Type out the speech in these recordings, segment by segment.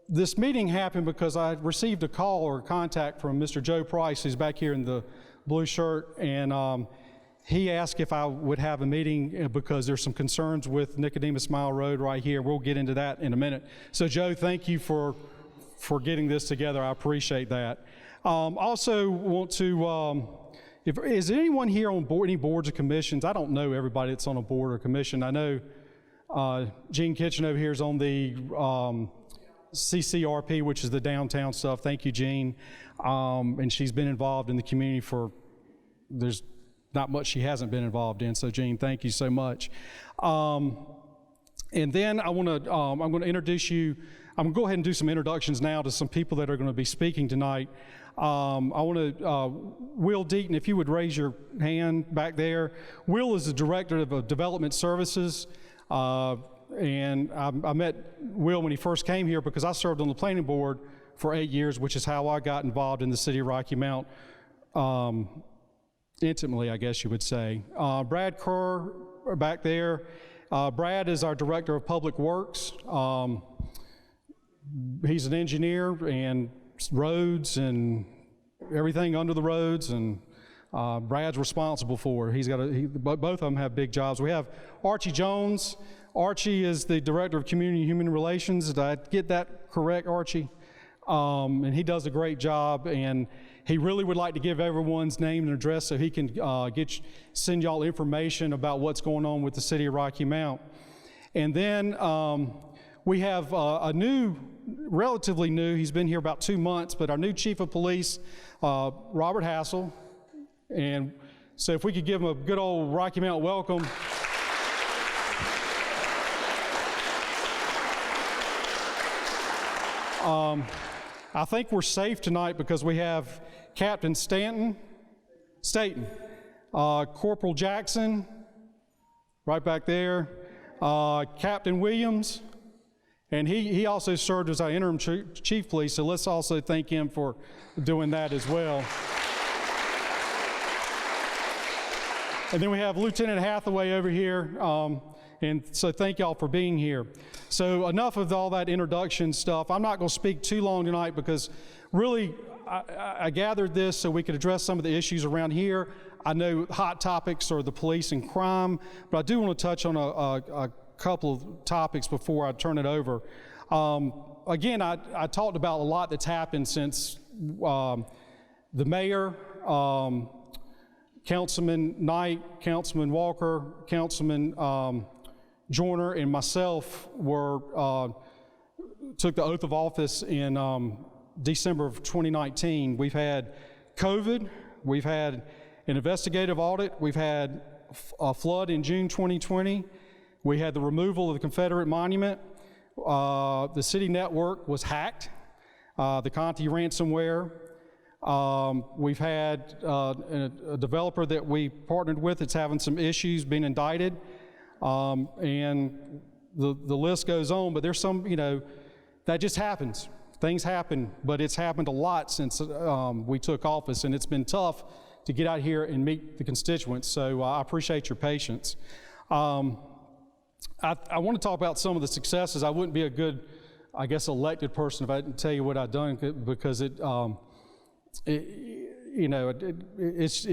this meeting happened because I received a call or contact from Mr. Joe Price, who's back here in the blue shirt, and he asked if I would have a meeting because there's some concerns with Nicodemus Mile Road right here. We'll get into that in a minute. So Joe, thank you for getting this together. I appreciate that. Also want to, is there anyone here on board, any boards or commissions? I don't know everybody that's on a board or commission. I know Jean Kitchen over here is on the CCRP, which is the downtown stuff. Thank you, Jean. And she's been involved in the community there's not much she hasn't been involved in. So Jean, thank you so much. And then I'm going to introduce you. I'm going to go ahead and do some introductions now to some people that are going to be speaking tonight. I want to, Will Deaton, if you would raise your hand back there. Will is the Director of Development Services. And I met Will when he first came here because I served on the planning board for 8 years, which is how I got involved in the city of Rocky Mount, intimately, I guess you would say. Brad Kerr back there. Brad is our Director of Public Works. He's an engineer and roads and everything under the roads, and Brad's responsible for it. Both of them have big jobs. We have Archie Jones. Archie is the Director of Community and Human Relations. Did I get that correct, Archie? And he does a great job, and he really would like to give everyone's name and address so he can send y'all information about what's going on with the city of Rocky Mount. And then we have relatively new, he's been here about 2 months, but our new Chief of Police, Robert Hassell. And so if we could give him a good old Rocky Mount welcome. I think we're safe tonight because we have Captain Staton, Corporal Jackson, right back there, Captain Williams, and he also served as our interim chief police, so let's also thank him for doing that as well. And then we have Lieutenant Hathaway over here, and so thank y'all for being here. So enough of all that introduction stuff. I'm not going to speak too long tonight because really I gathered this so we could address some of the issues around here. I know hot topics are the police and crime, but I do want to touch on a couple of topics before I turn it over. Again, I talked about a lot that's happened since the mayor, Councilman Knight, Councilman Walker, Councilman Joyner, and myself took the oath of office in December of 2019. We've had COVID, we've had an investigative audit, we've had a flood in June 2020, we had the removal of the Confederate monument, the city network was hacked, the Conti ransomware. We've had a developer that we partnered with that's having some issues being indicted, and the list goes on, but there's some, that just happens. Things happen, but it's happened a lot since we took office, and it's been tough to get out here and meet the constituents, so I appreciate your patience. I want to talk about some of the successes. I wouldn't be a good, I guess, elected person if I didn't tell you what I've done, because it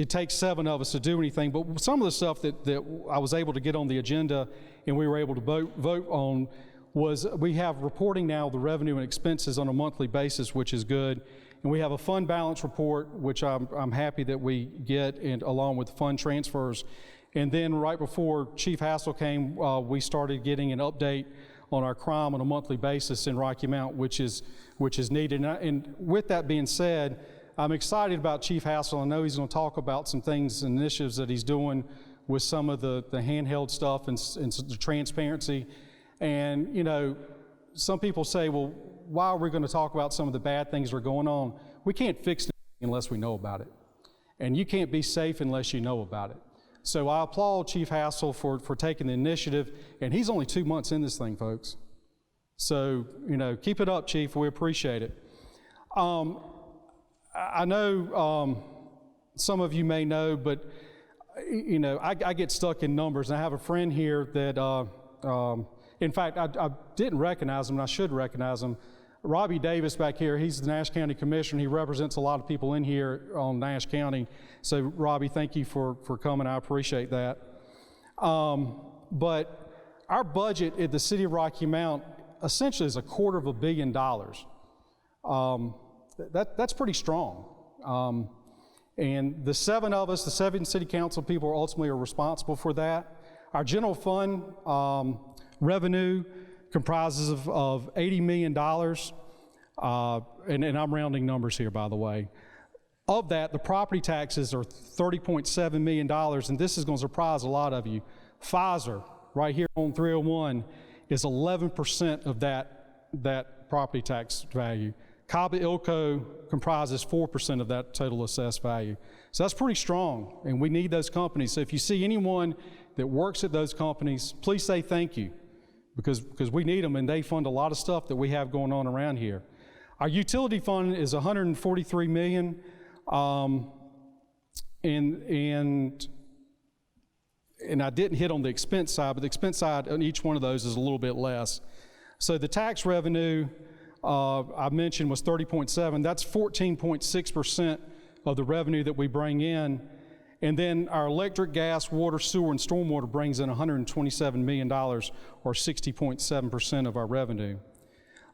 takes 7 of us to do anything, but some of the stuff that I was able to get on the agenda and we were able to vote on was we have reporting now the revenue and expenses on a monthly basis, which is good, and we have a fund balance report, which I'm happy that we get, and along with fund transfers. And then right before Chief Hassell came, we started getting an update on our crime on a monthly basis in Rocky Mount, which is needed. And with that being said, I'm excited about Chief Hassell. I know he's going to talk about some things, initiatives that he's doing with some of the handheld stuff and the transparency. And, some people say, well, why are we going to talk about some of the bad things that are going on? We can't fix it unless we know about it. And you can't be safe unless you know about it. So I applaud Chief Hassell for taking the initiative, and he's only 2 months in this thing, folks. So, keep it up, Chief. We appreciate it. I know some of you may know, but I get stuck in numbers. And I have a friend here that In fact, I didn't recognize him, and I should recognize him. Robbie Davis back here, he's the Nash County Commissioner. He represents a lot of people in here on Nash County. So Robbie, thank you for coming. I appreciate that. But our budget at the City of Rocky Mount essentially is $250 million. That's pretty strong. And the seven city council people ultimately are responsible for that. Our general fund revenue comprises of $80 million, and I'm rounding numbers here, by the way. Of that, the property taxes are $30.7 million, and this is going to surprise a lot of you. Pfizer, right here on 301, is 11% of that property tax value. Caba Ilco comprises 4% of that total assessed value. So that's pretty strong, and we need those companies. So if you see anyone that works at those companies, please say thank you, because we need them, and they fund a lot of stuff that we have going on around here. Our utility fund is $143 million, and I didn't hit on the expense side, but the expense side on each one of those is a little bit less. So the tax revenue I mentioned was 30.7. That's 14.6% of the revenue that we bring in. And then our electric, gas, water, sewer, and stormwater brings in $127 million, or 60.7% of our revenue.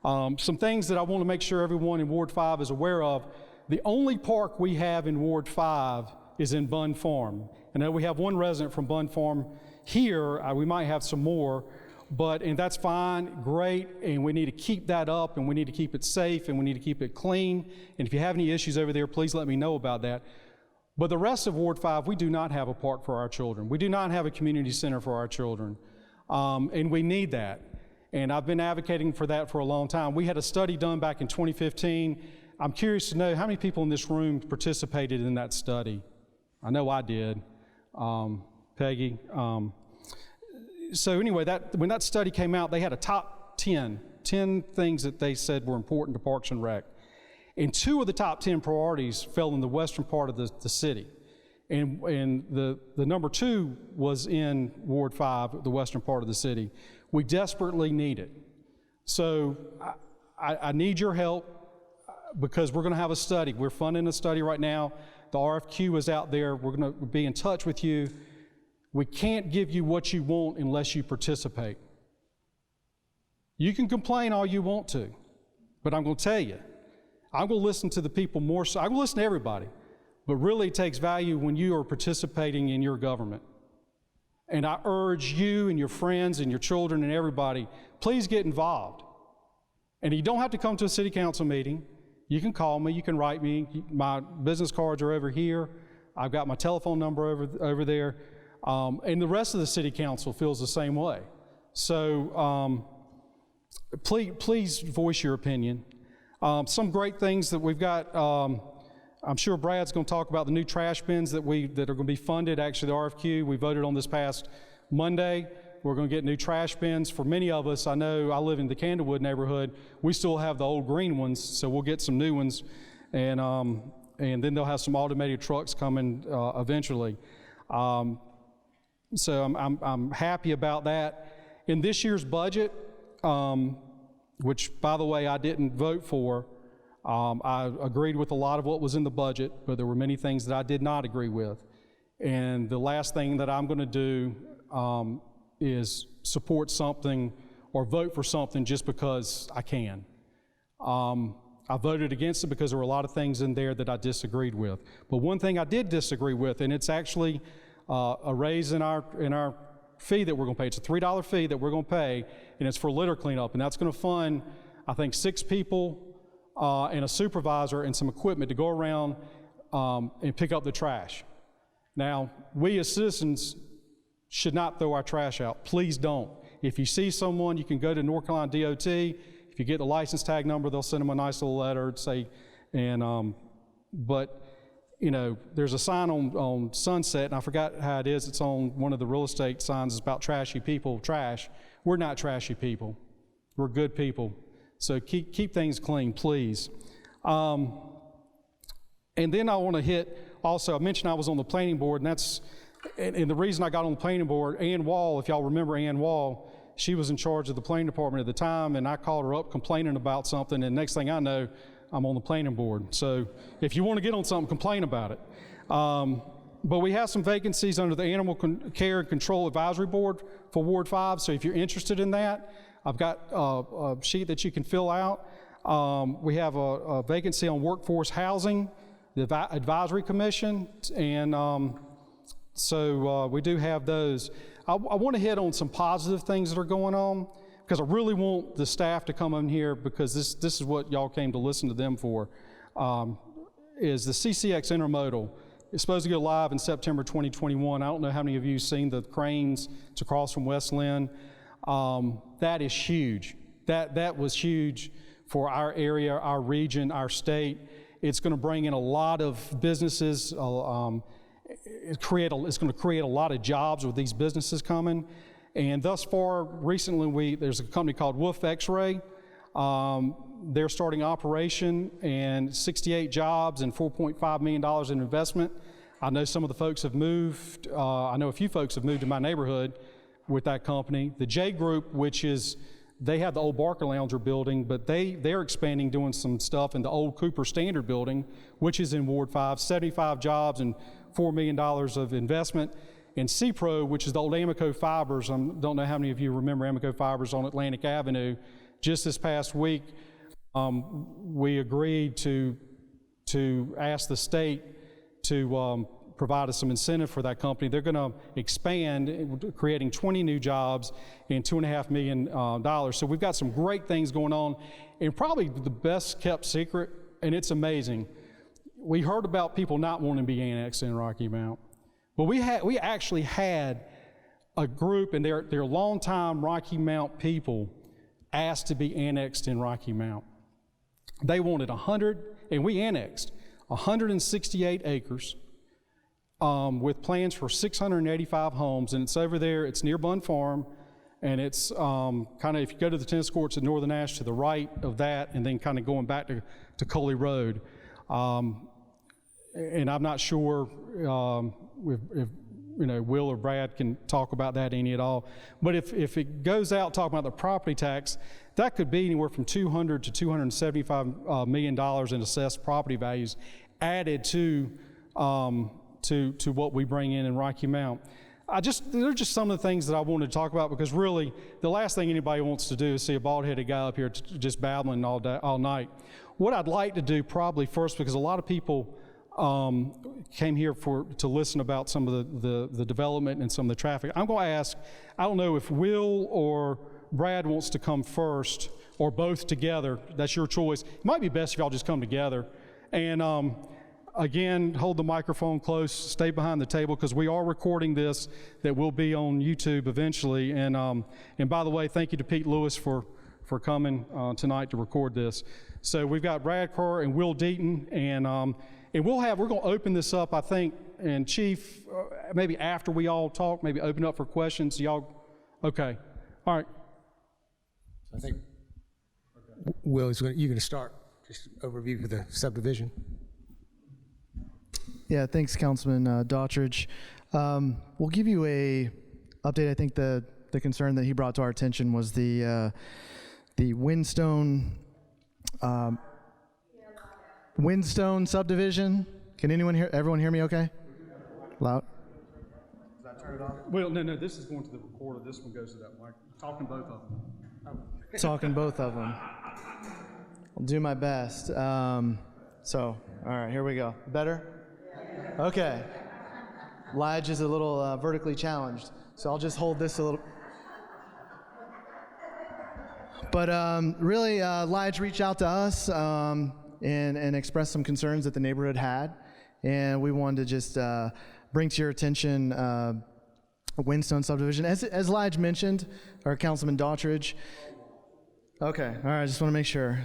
Some things that I want to make sure everyone in Ward 5 is aware of. The only park we have in Ward 5 is in Bunn Farm. I know we have one resident from Bunn Farm here. We might have some more, and that's fine, great, and we need to keep that up, and we need to keep it safe, and we need to keep it clean. And if you have any issues over there, please let me know about that. But the rest of Ward 5, we do not have a park for our children. We do not have a community center for our children, and we need that. And I've been advocating for that for a long time. We had a study done back in 2015. I'm curious to know how many people in this room participated in that study. I know I did. Peggy. So anyway, when that study came out, they had a top 10 things that they said were important to Parks and Rec. And 2 of the top 10 priorities fell in the western part of the city. And the number 2 was in Ward 5, the western part of the city. We desperately need it. So I need your help, because we're going to have a study. We're funding a study right now. The RFQ is out there. We're going to be in touch with you. We can't give you what you want unless you participate. You can complain all you want to, but I'm going to tell you, I'm going to listen to the people more so. I'm going to listen to everybody, but really it takes value when you are participating in your government. And I urge you and your friends and your children and everybody, please get involved. And you don't have to come to a city council meeting. You can call me, you can write me. My business cards are over here. I've got my telephone number over there. And the rest of the city council feels the same way. So please voice your opinion. Some great things that we've got, I'm sure Brad's going to talk about the new trash bins that are going to be funded. Actually, the RFQ, we voted on this past Monday. We're going to get new trash bins. For many of us, I know I live in the Candlewood neighborhood, we still have the old green ones, so we'll get some new ones. And then they'll have some automated trucks coming eventually. So I'm happy about that. In this year's budget, which, by the way, I didn't vote for, I agreed with a lot of what was in the budget, but there were many things that I did not agree with. And the last thing that I'm going to do is support something or vote for something just because I can. I voted against it because there were a lot of things in there that I disagreed with. But one thing I did disagree with, and it's actually a raise in our fee that we're going to pay. It's a $3 fee that we're going to pay, and it's for litter cleanup, and that's going to fund, I think, 6 people and a supervisor and some equipment to go around and pick up the trash. Now, we as citizens should not throw our trash out. Please don't. If you see someone, you can go to North Carolina DOT. If you get the license tag number, they'll send them a nice little letter to say, but you know, there's a sign on Sunset, and I forgot how it is. It's on one of the real estate signs. It's about trashy people. Trash. We're not trashy people. We're good people. So keep things clean, please. And then I want to hit also. I mentioned I was on the planning board, and the reason I got on the planning board, Ann Wall, if y'all remember Ann Wall, She was in charge of the planning department at the time, and I called her up complaining about something, and next thing I know, I'm on the planning board. So if you want to get on something, complain about it. But we have some vacancies under the Animal Care and Control Advisory Board for Ward 5, so if you're interested in that, I've got a sheet that you can fill out. We have a vacancy on Workforce Housing, the Advisory Commission, and so we do have those. I want to hit on some positive things that are going on, because I really want the staff to come in here, because this is what y'all came to listen to them for, is the CCX Intermodal. It's supposed to go live in September 2021. I don't know how many of you have seen the cranes. It's across from West Lynn. That is huge. That was huge for our area, our region, our state. It's going to bring in a lot of businesses. It's going to create a lot of jobs with these businesses coming. And thus far, recently, there's a company called Wolf X-Ray. They're starting operation, and 68 jobs and $4.5 million in investment. I know some of the folks have moved. I know a few folks have moved to my neighborhood with that company. The J Group, which is, they have the old Barker Lounger building, but they're expanding, doing some stuff in the old Cooper Standard building, which is in Ward 5, 75 jobs and $4 million of investment. And C-Pro, which is the old Amoco Fibers, I don't know how many of you remember Amoco Fibers on Atlantic Avenue. Just this past week, we agreed to ask the state to provide us some incentive for that company. They're going to expand, creating 20 new jobs and $2.5 million. So we've got some great things going on, and probably the best kept secret, and it's amazing. We heard about people not wanting to be annexed in Rocky Mount, but we actually had a group, and they're longtime Rocky Mount people, asked to be annexed in Rocky Mount. They wanted 100, and we annexed 168 acres with plans for 685 homes, and it's over there. It's near Bunn Farm, and it's kind of, if you go to the tennis courts at Northern Ash, to the right of that, and then kind of going back to Coley Road. And I'm not sure if Will or Brad can talk about that any at all. But if it goes out talking about the property tax, that could be anywhere from $200 to $275 million in assessed property values added to what we bring in Rocky Mount. They're just some of the things that I wanted to talk about, because really the last thing anybody wants to do is see a bald-headed guy up here just babbling all night. What I'd like to do probably first, because a lot of people came here to listen about some of the development and some of the traffic. I'm going to ask, I don't know if Will or Brad wants to come first, or both together. That's your choice. It might be best if y'all just come together. And again, hold the microphone close, stay behind the table, because we are recording this that will be on YouTube eventually. And by the way, thank you to Pete Lewis for coming tonight to record this. So we've got Brad Kerr and Will Deaton, and we're going to open this up, I think, and Chief, maybe after we all talk, maybe open up for questions. Y'all, okay. All right. I think, Will, you're going to start. Just overview for the subdivision. Yeah, thanks, Councilman Daughtridge. We'll give you a update. I think the concern that he brought to our attention was the Windstone subdivision. Can everyone hear me okay? Loud? Did I turn it off? Well, no, this is going to the recorder. This one goes to that mic. Talking both of them. Oh. Talking both of them. I'll do my best. All right, here we go. Better? Okay. Lige is a little vertically challenged, so I'll just hold this a little. But really, Lige reached out to us and expressed some concerns that the neighborhood had, and we wanted to just bring to your attention a Windstone subdivision. As Lige mentioned, or Councilman Daughtridge. Okay, all right, I just want to make sure.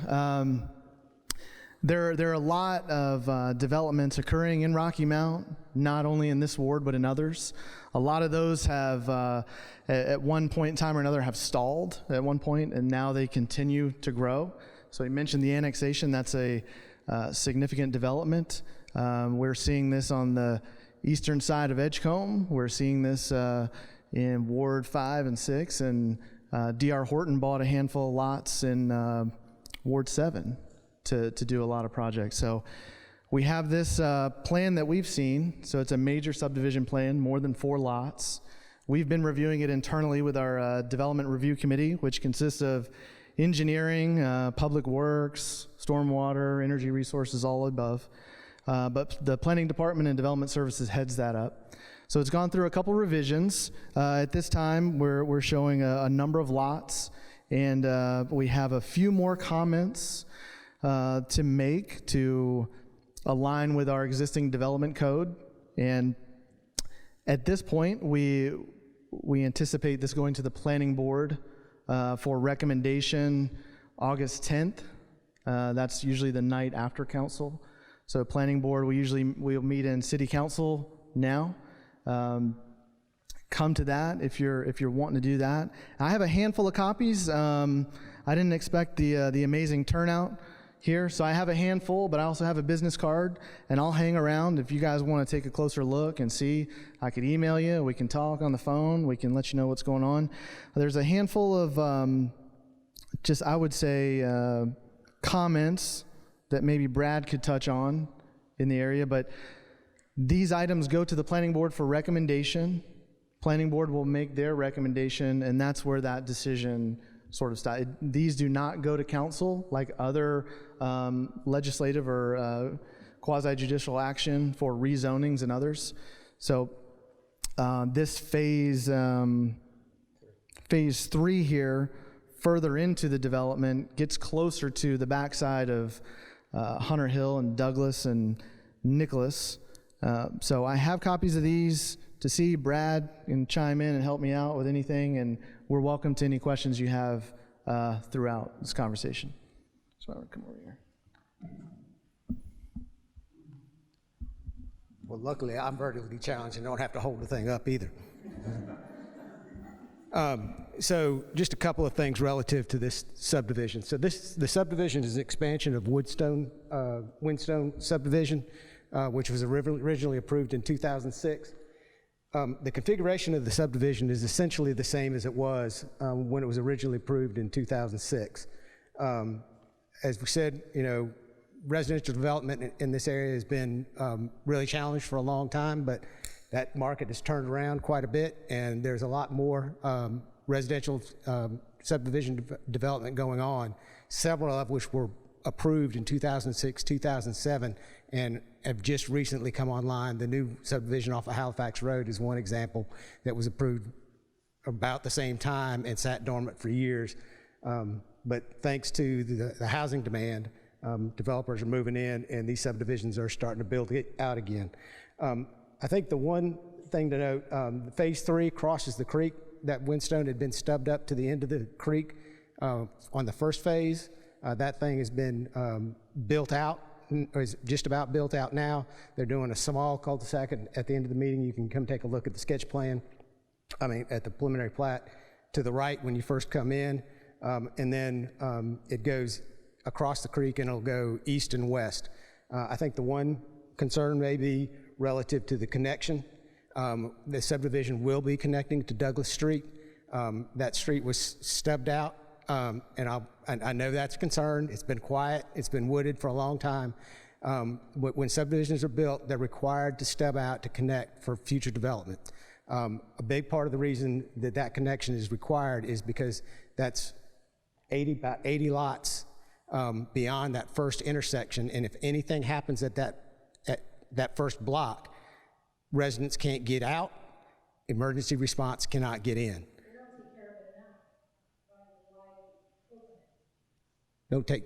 There are a lot of developments occurring in Rocky Mount, not only in this ward, but in others. A lot of those have, at one point in time or another, have stalled at one point, and now they continue to grow. So you mentioned the annexation. That's a significant development. We're seeing this on the eastern side of Edgecombe. We're seeing this in Ward 5 and 6, and D.R. Horton bought a handful of lots in Ward 7 to do a lot of projects. So we have this plan that we've seen. So it's a major subdivision plan, more than 4 lots. We've been reviewing it internally with our development review committee, which consists of engineering, public works, stormwater, energy resources, all above. But the planning department and development services heads that up. So it's gone through a couple revisions. At this time, we're showing a number of lots, and we have a few more comments to make to align with our existing development code. And at this point, we anticipate this going to the planning board for recommendation August 10th. That's usually the night after council. So planning board, we'll meet in city council now. Come to that if you're wanting to do that. I have a handful of copies. I didn't expect the amazing turnout here, so I have a handful, but I also have a business card, and I'll hang around if you guys want to take a closer look and see. I could email you, we can talk on the phone, we can let you know what's going on. There's a handful of I would say comments that maybe Brad could touch on in the area, but these items go to the planning board for recommendation. Planning board will make their recommendation, and that's where that decision sort of stops. These do not go to council like other legislative or quasi-judicial action for rezonings and others. So this phase 3 here, further into the development, gets closer to the backside of Hunter Hill and Douglas and Nicholas. So I have copies of these to see. Brad can chime in and help me out with anything, and we're welcome to any questions you have throughout this conversation. So I would come over here. Well, luckily, I'm vertically challenged and don't have to hold the thing up either. So just a couple of things relative to this subdivision. So the subdivision is an expansion of Windstone subdivision, which was originally approved in 2006. The configuration of the subdivision is essentially the same as it was when it was originally approved in 2006. As we said, residential development in this area has been really challenged for a long time, but that market has turned around quite a bit, and there's a lot more residential subdivision development going on, several of which were approved in 2006, 2007, and have just recently come online. The new subdivision off of Halifax Road is one example that was approved about the same time and sat dormant for years. But thanks to the housing demand, developers are moving in, and these subdivisions are starting to build it out again. I think the one thing to note, phase 3 crosses the creek. That Windstone had been stubbed up to the end of the creek on the first phase. That thing has been built out, or is just about built out now. They're doing a small cul-de-sac at the end of the meeting. You can come take a look at the sketch plan, at the preliminary plat to the right when you first come in. And then it goes across the creek, and it'll go east and west. I think the one concern may be relative to the connection. The subdivision will be connecting to Douglas Street. That street was stubbed out, and I know that's a concern. It's been quiet. It's been wooded for a long time. When subdivisions are built, they're required to stub out to connect for future development. A big part of the reason that connection is required is because that's about 80 lots beyond that first intersection, and if anything happens at that first block, residents can't get out, emergency response cannot get in. Don't take.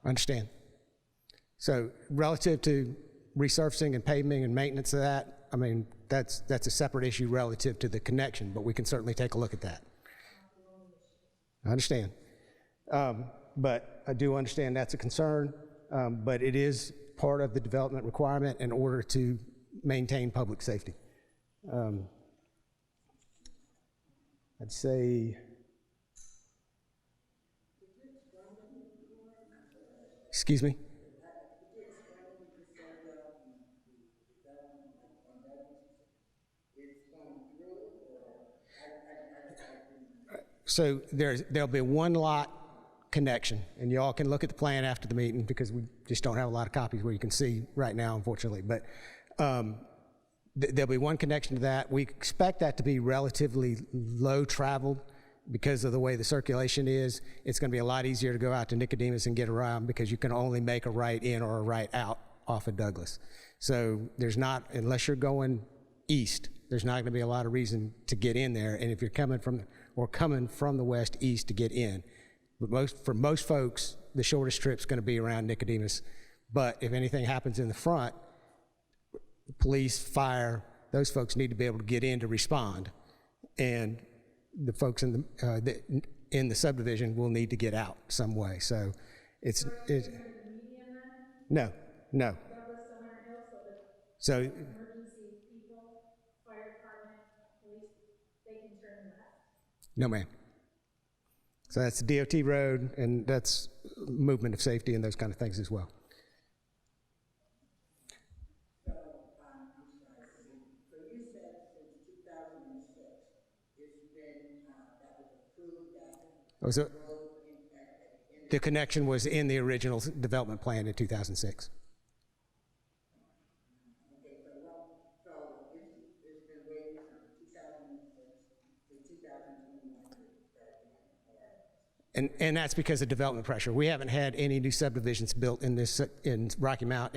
I understand. So relative to resurfacing and paving and maintenance of that, that's a separate issue relative to the connection, but we can certainly take a look at that. I understand. But I do understand that's a concern, but it is part of the development requirement in order to maintain public safety. I'd say, excuse me? So there'll be one lot connection, and you all can look at the plan after the meeting because we just don't have a lot of copies where you can see right now, unfortunately. But there'll be one connection to that. We expect that to be relatively low traveled because of the way the circulation is. It's going to be a lot easier to go out to Nicodemus and get around because you can only make a right in or a right out off of Douglas. So there's not, unless you're going east, there's not going to be a lot of reason to get in there. And if you're coming from the west east to get in, but for most folks, the shortest trip's going to be around Nicodemus. But if anything happens in the front, police, fire, those folks need to be able to get in to respond. And the folks in the subdivision will need to get out some way. So it's no. So emergency people, fire department, police, they can turn left. no, ma'am. So that's the DOT road, and that's movement of safety and those kind of things as well. So, I'm sorry, so you said since 2006, it's been, that was approved, that road in The connection was in the original development plan in 2006. okay, so it's been waiting from 2006 to 2021 to start doing it. And that's because of development pressure. We haven't had any new subdivisions built in Rocky Mount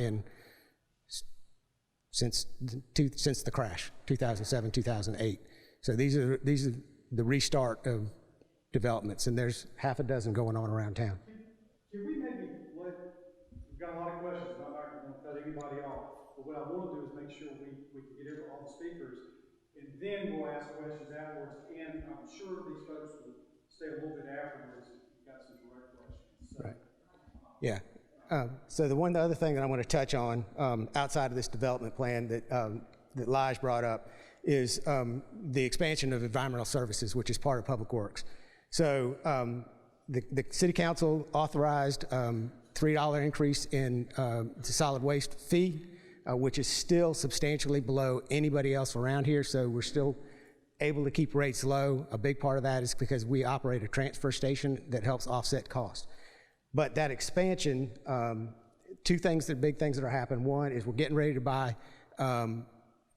since the crash, 2007, 2008. So these are the restart of developments, and there's half a dozen going on around town. Can we maybe we've got a lot of questions, I'm not going to cut anybody off, but what I want to do is make sure we can get over all the speakers, and then we'll ask questions afterwards, and I'm sure these folks will stay a little bit afterwards if you've got some direct questions. So, Right. Yeah. So the other thing that I want to touch on outside of this development plan that Lige brought up is the expansion of environmental services, which is part of Public Works. So the City Council authorized $3 increase in the solid waste fee, which is still substantially below anybody else around here. So we're still able to keep rates low. A big part of that is because we operate a transfer station that helps offset costs. But that expansion, big things that are happening. One is we're getting ready to buy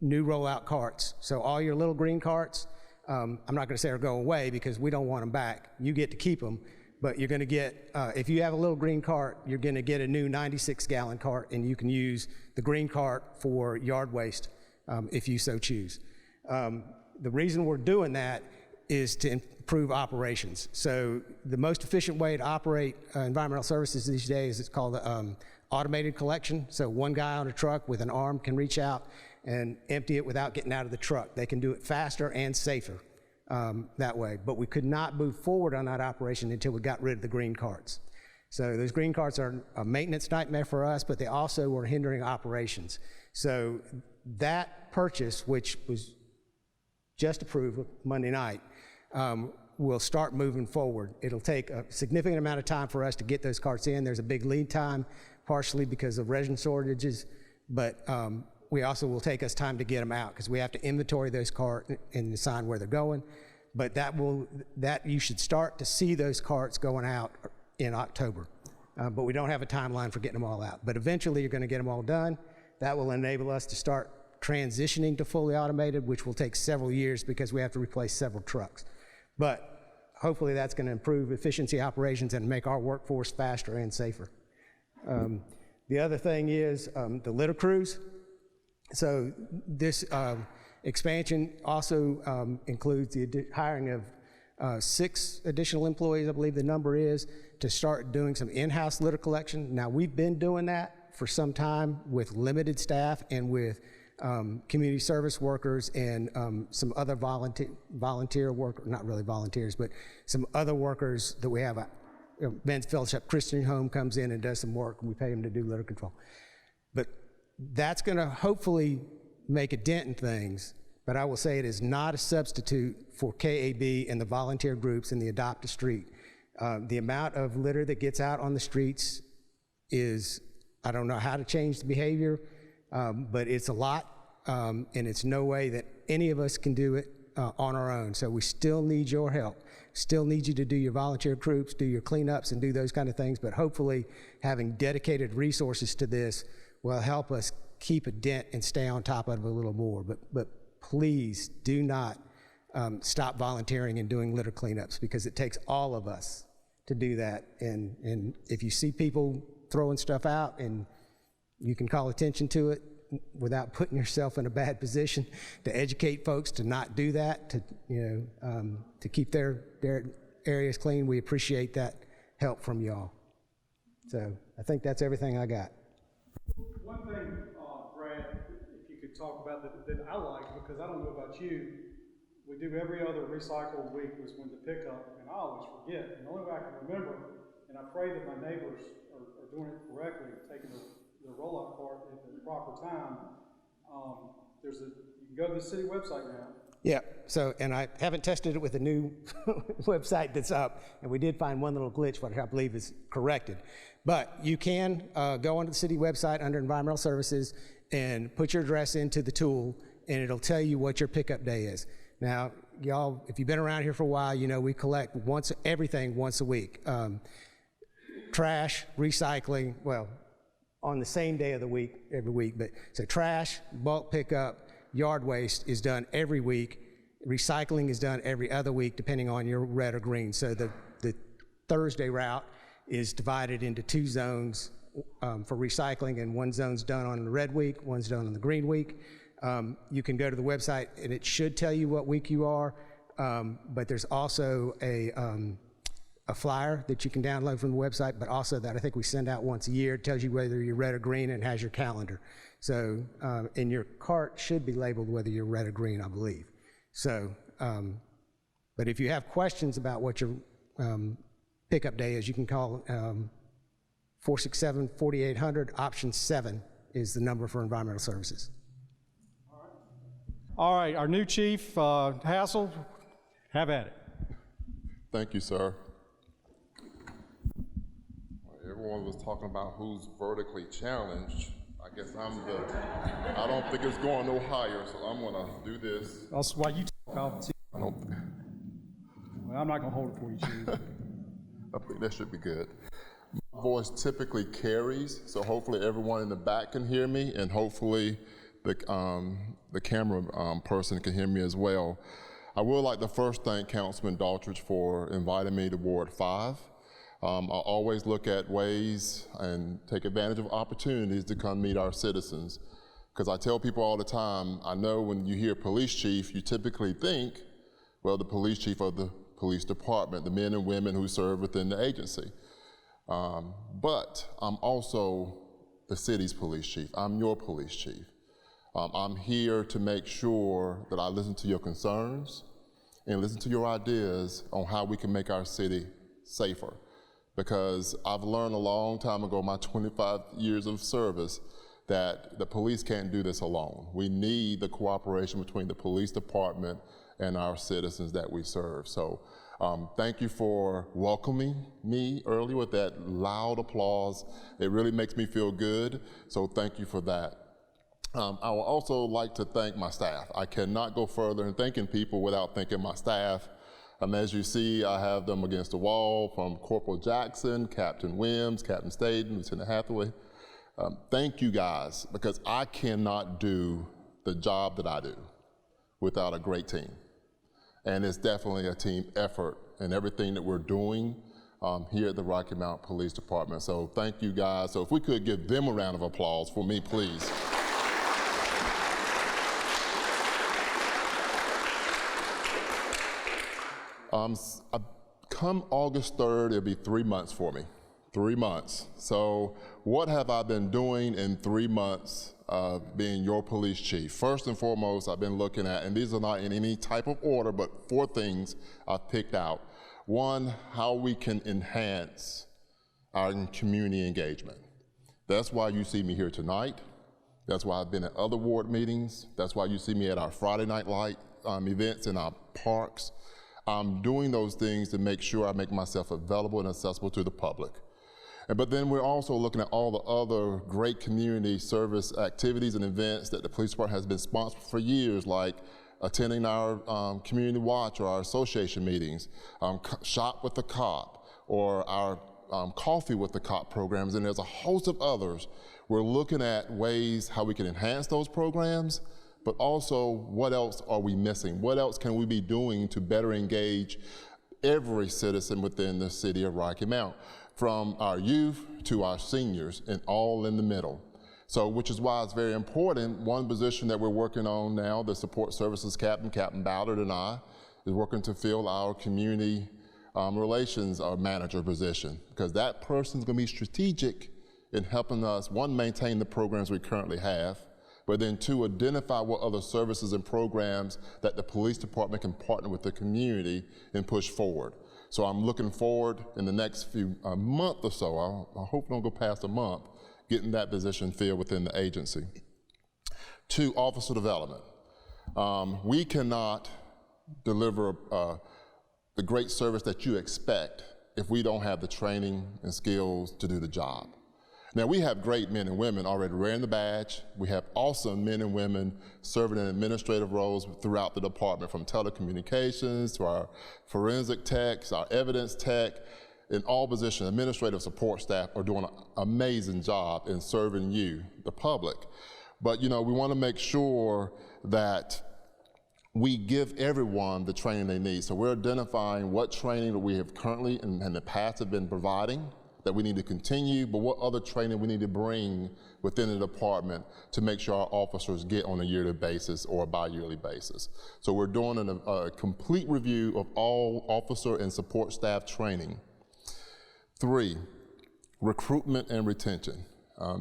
new rollout carts. So all your little green carts, I'm not going to say are going away because we don't want them back. You get to keep them, but you're going to get, if you have a little green cart, you're going to get a new 96-gallon cart, and you can use the green cart for yard waste if you so choose. The reason we're doing that is to improve operations. So the most efficient way to operate environmental services these days is called automated collection. So one guy on a truck with an arm can reach out and empty it without getting out of the truck. They can do it faster and safer that way. But we could not move forward on that operation until we got rid of the green carts. So those green carts are a maintenance nightmare for us, but they also were hindering operations. So that purchase, which was just approved Monday night, will start moving forward. It'll take a significant amount of time for us to get those carts in. There's a big lead time, partially because of resin shortages, but we also will take us time to get them out because we have to inventory those carts and assign where they're going. But that you should start to see those carts going out in October. But we don't have a timeline for getting them all out. But eventually you're going to get them all done. That will enable us to start transitioning to fully automated, which will take several years because we have to replace several trucks. But hopefully that's going to improve efficiency operations and make our workforce faster and safer. The other thing is the litter crews. So this expansion also includes the hiring of 6 additional employees, I believe the number is, to start doing some in-house litter collection. Now, we've been doing that for some time with limited staff and with community service workers and some other volunteer workers, not really volunteers, but some other workers that we have. Men's Fellowship Christian Home comes in and does some work, and we pay them to do litter control. But that's going to hopefully make a dent in things, but I will say it is not a substitute for KAB and the volunteer groups in the Adopt a Street. The amount of litter that gets out on the streets is, I don't know how to change the behavior, but it's a lot, and it's no way that any of us can do it on our own. So we still need your help. Still need you to do your volunteer groups, do your cleanups, and do those kind of things. But hopefully, having dedicated resources to this will help us keep a dent and stay on top of it a little more. But please do not stop volunteering and doing litter cleanups, because it takes all of us to do that. And if you see people throwing stuff out, and you can call attention to it without putting yourself in a bad position, to educate folks to not do that, to keep their areas clean. We appreciate that help from y'all. So I think that's everything I got. One thing, Brad, if you could talk about that I like, because I don't know about you, we do every other recycle week was when the pickup, and I always forget. And the only way I can remember, and I pray that my neighbors are doing it correctly, taking the roll-up cart at the proper time. You can go to the city website now. Yeah, so, and I haven't tested it with the new website that's up, and we did find one little glitch, which I believe is corrected. But you can go onto the city website under environmental services and put your address into the tool, and it'll tell you what your pickup day is. Now, y'all, if you've been around here for a while, you know we collect everything once a week. Trash, recycling, well, on the same day of the week, every week. But so trash, bulk pickup, yard waste is done every week. Recycling is done every other week, depending on your red or green. So the Thursday route is divided into 2 zones for recycling, and one zone's done on the red week, one's done on the green week. You can go to the website, and it should tell you what week you are, but there's also a flyer that you can download from the website, but also that I think we send out once a year. It tells you whether you're red or green and has your calendar. So, and your cart should be labeled whether you're red or green, I believe. So, but if you have questions about what your pickup day is, you can call 467-4800. Option 7 is the number for environmental services. All right, our new chief, Hassell, have at it. Thank you, sir. Everyone was talking about who's vertically challenged. I guess I don't think it's going no higher, so I'm gonna do this. That's why you talk. Well, I'm not gonna hold it for you, chief. I think that should be good. My voice typically carries, so hopefully everyone in the back can hear me, and hopefully the camera person can hear me as well. I would like to first thank Councilman Daughtridge for inviting me to Ward 5. I always look at ways and take advantage of opportunities to come meet our citizens. Because I tell people all the time, I know when you hear police chief, you typically think, well, the police chief of the police department, the men and women who serve within the agency. But I'm also the city's police chief. I'm your police chief. I'm here to make sure that I listen to your concerns and listen to your ideas on how we can make our city safer. Because I've learned a long time ago, my 25 years of service, that the police can't do this alone. We need the cooperation between the police department and our citizens that we serve. So thank you for welcoming me earlier with that loud applause. It really makes me feel good, so thank you for that. I would also like to thank my staff. I cannot go further in thanking people without thanking my staff. As you see, I have them against the wall, from Corporal Jackson, Captain Wims, Captain Staten, Lieutenant Hathaway. Thank you guys, because I cannot do the job that I do without a great team. And it's definitely a team effort in everything that we're doing here at the Rocky Mount Police Department. So thank you guys. So if we could give them a round of applause for me, please. Come August 3rd, it'll be 3 months for me. 3 months. So what have I been doing in 3 months of being your police chief? First and foremost, I've been looking at, and these are not in any type of order, but 4 things I've picked out. 1, how we can enhance our community engagement. That's why you see me here tonight. That's why I've been at other ward meetings. That's why you see me at our Friday Night Light events in our parks. I'm doing those things to make sure I make myself available and accessible to the public. But then we're also looking at all the other great community service activities and events that the police department has been sponsored for years, like attending our community watch or our association meetings, Shop with the Cop, or our Coffee with the Cop programs, and there's a host of others. We're looking at ways how we can enhance those programs, but also what else are we missing? What else can we be doing to better engage every citizen within the city of Rocky Mount, from our youth to our seniors, and all in the middle. So, which is why it's very important. One position that we're working on now, the support services captain, Captain Ballard, and I, is working to fill our community relations manager position, because that person's going to be strategic in helping us, one, maintain the programs we currently have, but then two, identify what other services and programs that the police department can partner with the community and push forward. So I'm looking forward in the next few month or so, I hope don't go past a month, getting that position filled within the agency. Two, officer development. We cannot deliver the great service that you expect if we don't have the training and skills to do the job. Now, we have great men and women already wearing the badge. We have awesome men and women serving in administrative roles throughout the department, from telecommunications to our forensic techs, our evidence tech, in all positions. Administrative support staff are doing an amazing job in serving you, the public. But, we want to make sure that we give everyone the training they need. So we're identifying what training that we have currently and in the past have been providing that we need to continue, but what other training we need to bring within the department to make sure our officers get on a yearly basis or a bi-yearly basis. So we're doing a complete review of all officer and support staff training. 3, recruitment and retention.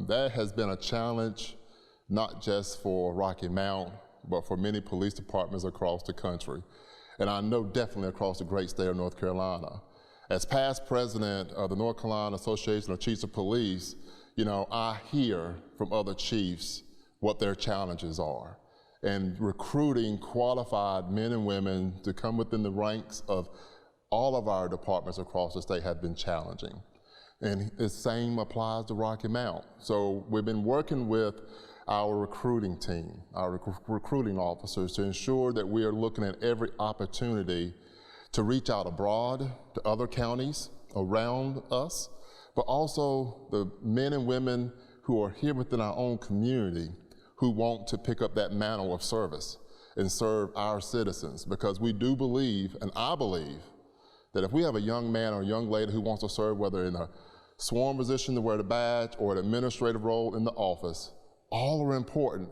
That has been a challenge, not just for Rocky Mount, but for many police departments across the country. And I know definitely across the great state of North Carolina. As past president of the North Carolina Association of Chiefs of Police, I hear from other chiefs what their challenges are. And recruiting qualified men and women to come within the ranks of all of our departments across the state have been challenging. And the same applies to Rocky Mount. So we've been working with our recruiting team, our recruiting officers, to ensure that we are looking at every opportunity to reach out abroad to other counties around us, but also the men and women who are here within our own community who want to pick up that mantle of service and serve our citizens. Because we do believe, and I believe, that if we have a young man or a young lady who wants to serve, whether in a sworn position to wear the badge or an administrative role in the office, all are important.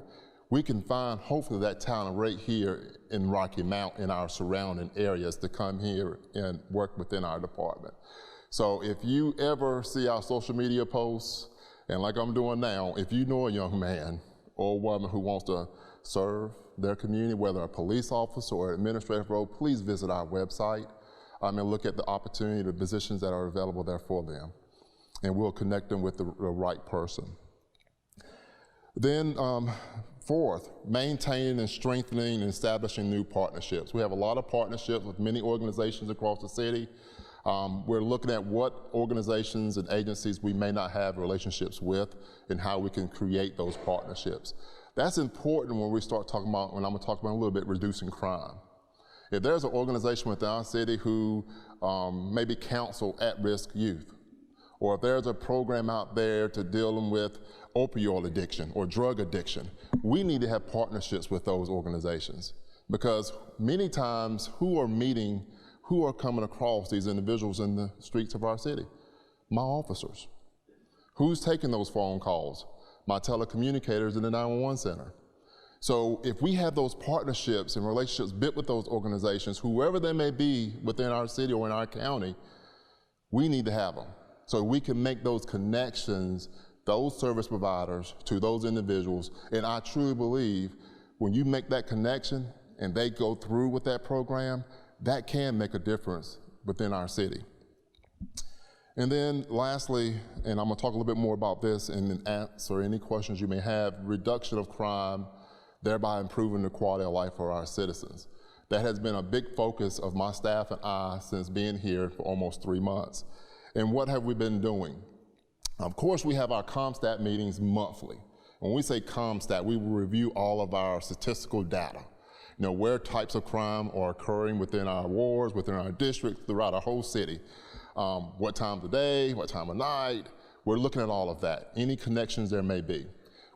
We can find, hopefully, that talent right here in Rocky Mount, in our surrounding areas, to come here and work within our department. So if you ever see our social media posts, and like I'm doing now, if you know a young man or a woman who wants to serve their community, whether a police officer or administrative role, please visit our website and look at the opportunity, the positions that are available there for them. And we'll connect them with the right person. Then, 4th, maintaining and strengthening and establishing new partnerships. We have a lot of partnerships with many organizations across the city. We're looking at what organizations and agencies we may not have relationships with and how we can create those partnerships. That's important when we start talking about, when I'm gonna talk about a little bit, reducing crime. If there's an organization within our city who maybe counsel at-risk youth, or if there's a program out there to dealing with opioid addiction or drug addiction, we need to have partnerships with those organizations, because many times who are coming across these individuals in the streets of our city? My officers. Who's taking those phone calls? My telecommunicators in the 911 center. So if we have those partnerships and relationships built with those organizations, whoever they may be within our city or in our county, we need to have them so we can make those connections, those service providers to those individuals. And I truly believe when you make that connection and they go through with that program, that can make a difference within our city. And then lastly, and I'm gonna talk a little bit more about this and then answer any questions you may have, reduction of crime, thereby improving the quality of life for our citizens. That has been a big focus of my staff and I since being here for almost 3 months. And what have we been doing? Of course, we have our CompStat meetings monthly. When we say CompStat, we will review all of our statistical data. where types of crime are occurring within our wards, within our districts, throughout our whole city. What time of the day, what time of night, we're looking at all of that, any connections there may be.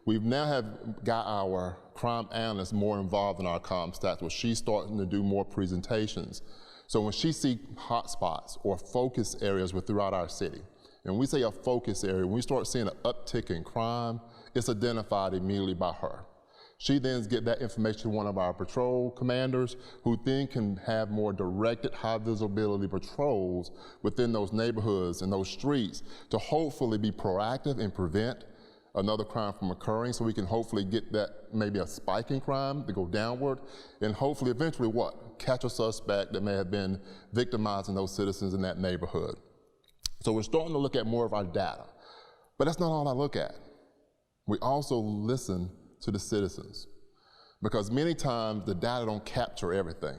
We've now have got our crime analyst more involved in our CompStats, where she's starting to do more presentations. So when she sees hotspots or focus areas throughout our city, and when we say a focus area, when we start seeing an uptick in crime, it's identified immediately by her. She then gets that information to one of our patrol commanders, who then can have more directed, high visibility patrols within those neighborhoods and those streets to hopefully be proactive and prevent another crime from occurring, so we can hopefully get that maybe a spike in crime to go downward, and hopefully eventually what? Catch a suspect that may have been victimizing those citizens in that neighborhood. So we're starting to look at more of our data. But that's not all I look at. We also listen to the citizens, because many times the data don't capture everything.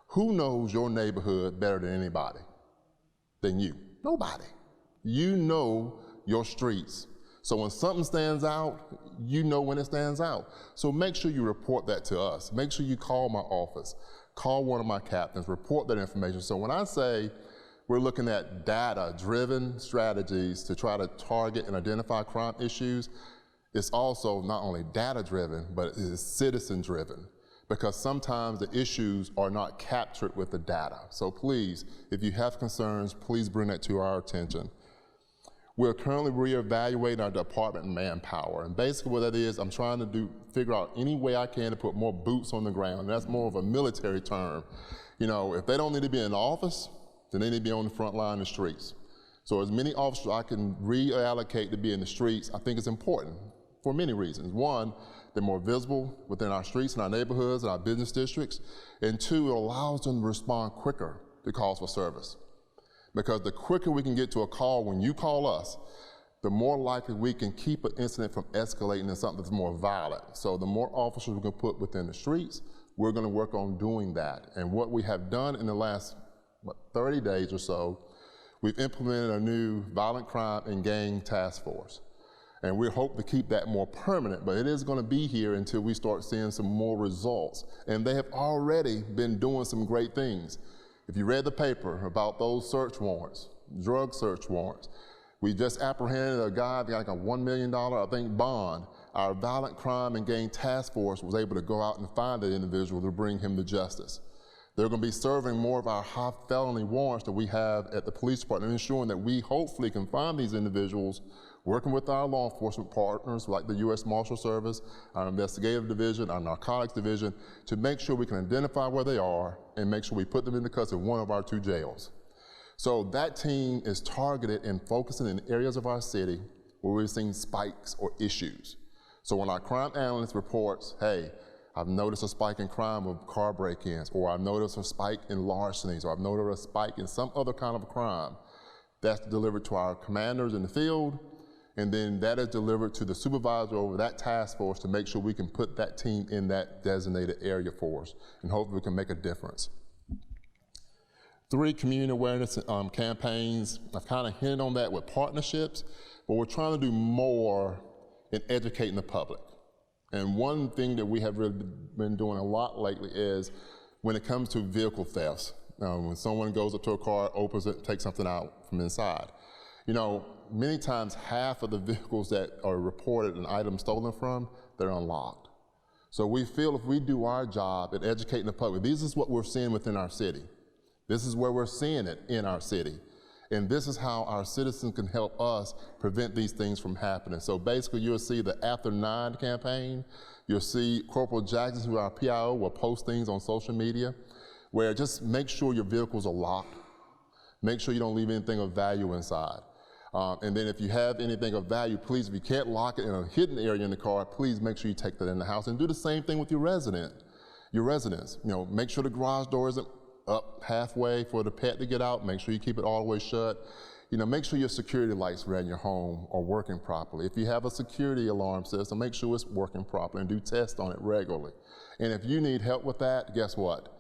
Who knows your neighborhood better than anybody than you? Nobody. You know your streets. So when something stands out, you know when it stands out. So make sure you report that to us. Make sure you call my office, call one of my captains, report that information. So when I say we're looking at data-driven strategies to try to target and identify crime issues, it's also not only data-driven, but it is citizen-driven, because sometimes the issues are not captured with the data. So please, if you have concerns, please bring that to our attention. We're currently reevaluating our department manpower, and basically what that is, I'm trying to figure out any way I can to put more boots on the ground. And that's more of a military term. If they don't need to be in the office, then they need to be on the front line in the streets. So as many officers I can reallocate to be in the streets, I think it's important for many reasons. One, they're more visible within our streets and our neighborhoods and our business districts. And two, it allows them to respond quicker to calls for service. Because the quicker we can get to a call when you call us, the more likely we can keep an incident from escalating into something that's more violent. So the more officers we can put within the streets, we're going to work on doing that. And what we have done in the last 30 days or so, we've implemented a new violent crime and gang task force. And we hope to keep that more permanent, but it is going to be here until we start seeing some more results. And they have already been doing some great things. If you read the paper about those search warrants, drug search warrants, we just apprehended a guy that got like a $1 million, I think, bond. Our violent crime and gang task force was able to go out and find that individual to bring him to justice. They're going to be serving more of our high felony warrants that we have at the police department, ensuring that we hopefully can find these individuals, working with our law enforcement partners like the U.S. Marshal Service, our investigative division, our narcotics division, to make sure we can identify where they are and make sure we put them into custody of one of our 2 jails. So that team is targeted and focusing in areas of our city where we're seeing spikes or issues. So when our crime analyst reports, hey, I've noticed a spike in crime of car break-ins, or I've noticed a spike in larcenies, or I've noticed a spike in some other kind of crime, that's delivered to our commanders in the field, and then that is delivered to the supervisor over that task force to make sure we can put that team in that designated area for us, and hopefully we can make a difference. 3 community awareness campaigns. I've kind of hinted on that with partnerships, but we're trying to do more in educating the public. And one thing that we have really been doing a lot lately is when it comes to vehicle thefts. When someone goes up to a car, opens it, takes something out from inside. Many times half of the vehicles that are reported an item stolen from, they're unlocked. So we feel if we do our job at educating the public, this is what we're seeing within our city. This is where we're seeing it in our city. And this is how our citizens can help us prevent these things from happening. So basically you'll see the After 9 campaign. You'll see Corporal Jackson, who our PIO, will post things on social media where just make sure your vehicles are locked. Make sure you don't leave anything of value inside. And then if you have anything of value, please, if you can't lock it in a hidden area in the car, please make sure you take that in the house, and do the same thing with your residents. Make sure the garage door isn't up halfway for the pet to get out. Make sure you keep it all the way shut. Make sure your security lights around your home are working properly. If you have a security alarm system, make sure it's working properly and do tests on it regularly. And if you need help with that, guess what?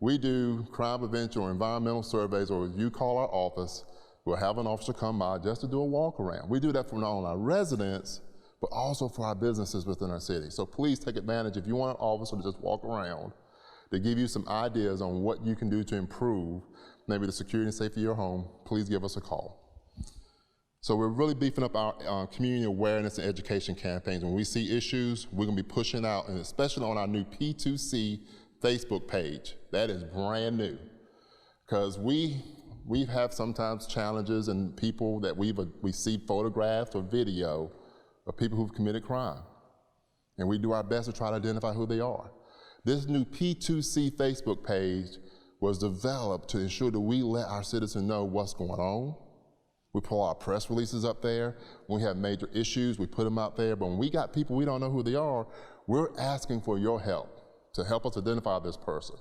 We do crime prevention or environmental surveys, or if you call our office, we'll have an officer come by just to do a walk around. We do that for not only our residents, but also for our businesses within our city. So please take advantage. If you want an officer to just walk around, to give you some ideas on what you can do to improve maybe the security and safety of your home, please give us a call. So we're really beefing up our community awareness and education campaigns. When we see issues, we're gonna be pushing out, and especially on our new P2C Facebook page. That is brand new, because we have sometimes challenges and people that we see photographs or video of people who've committed crime. And we do our best to try to identify who they are. This new P2C Facebook page was developed to ensure that we let our citizens know what's going on. We pull our press releases up there. When we have major issues, we put them out there. But when we got people we don't know who they are, we're asking for your help to help us identify this person.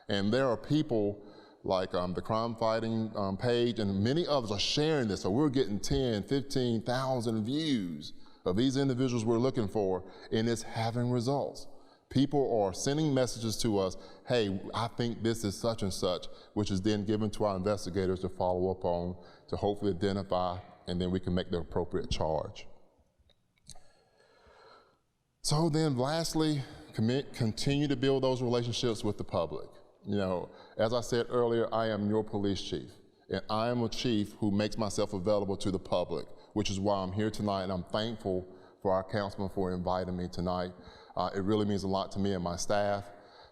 And there are people like the crime fighting page and many others are sharing this. So we're getting 10, 15,000 views of these individuals we're looking for, and it's having results. People are sending messages to us, hey, I think this is such and such, which is then given to our investigators to follow up on, to hopefully identify, and then we can make the appropriate charge. So then lastly, continue to build those relationships with the public. You know, as I said earlier, I am your police chief, and I am a chief who makes myself available to the public, which is why I'm here tonight, and I'm thankful for our councilman for inviting me tonight. It really means a lot to me and my staff.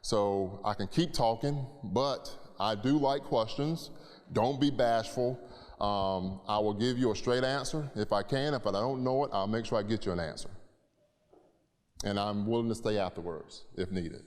So I can keep talking, but I do like questions. Don't be bashful. I will give you a straight answer if I can. If I don't know it, I'll make sure I get you an answer. And I'm willing to stay afterwards if needed.